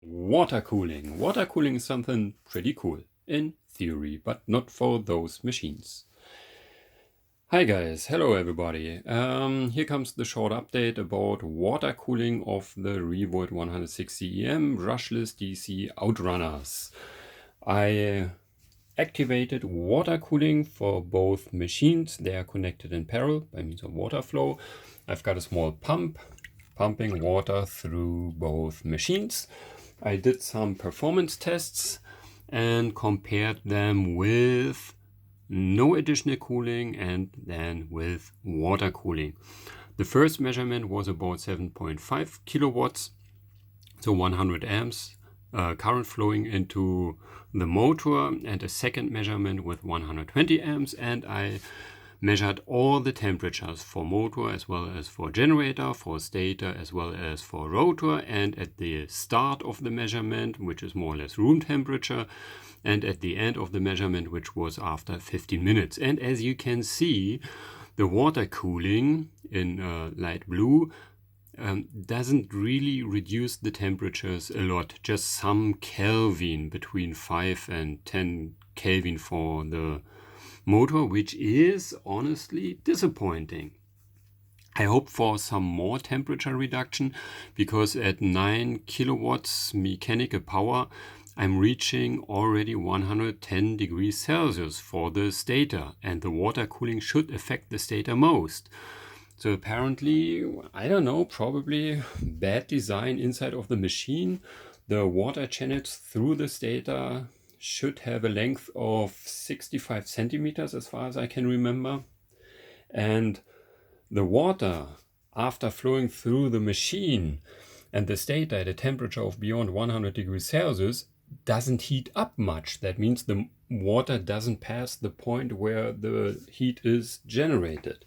Water cooling. Water cooling is something pretty cool in theory, but not for those machines. Hi guys, hello everybody. Here comes the short update about water cooling of the Revolt 160Em brushless DC outrunners. I activated water cooling for both machines. They are connected in parallel by means of water flow. I've got a small pump pumping water through both machines. I did some performance tests and compared them with no additional cooling and then with water cooling. The first measurement was about 7.5 kilowatts, so 100 amps current flowing into the motor, and a second measurement with 120 amps, and I measured all the temperatures for motor as well as for generator, for stator as well as for rotor, and at the start of the measurement, which is more or less room temperature, and at the end of the measurement, which was after 15 minutes. And as you can see, the water cooling in light blue doesn't really reduce the temperatures a lot, just some Kelvin, between 5 and 10 Kelvin for the motor, which is honestly disappointing. I hope for some more temperature reduction, because at 9 kilowatts mechanical power I'm reaching already 110 degrees Celsius for the stator, and the water cooling should affect the stator most. So apparently, I don't know, probably bad design inside of the machine. The water channels through the stator should have a length of 65 centimeters as far as I can remember. And the water, after flowing through the machine and the stator at a temperature of beyond 100 degrees Celsius, doesn't heat up much. That means the water doesn't pass the point where the heat is generated.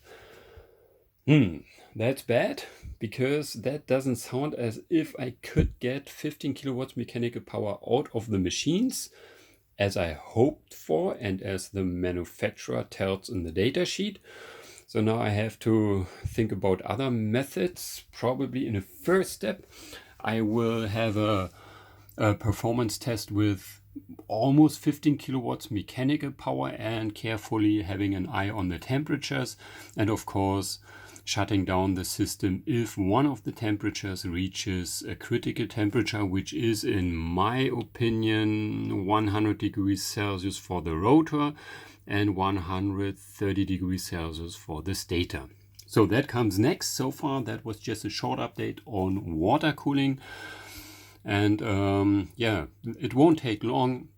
That's bad, because that doesn't sound as if I could get 15 kilowatts mechanical power out of the machines, as I hoped for and as the manufacturer tells in the datasheet. So now I have to think about other methods. Probably in a first step, I will have a performance test with almost 15 kilowatts mechanical power and carefully having an eye on the temperatures, and of course shutting down the system if one of the temperatures reaches a critical temperature, which is, in my opinion, 100 degrees Celsius for the rotor and 130 degrees Celsius for the stator. So that comes next. So far that was just a short update on water cooling, and yeah, it won't take long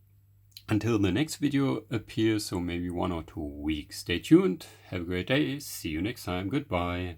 until the next video appears, so maybe 1 or 2 weeks. Stay tuned, have a great day, see you next time, goodbye.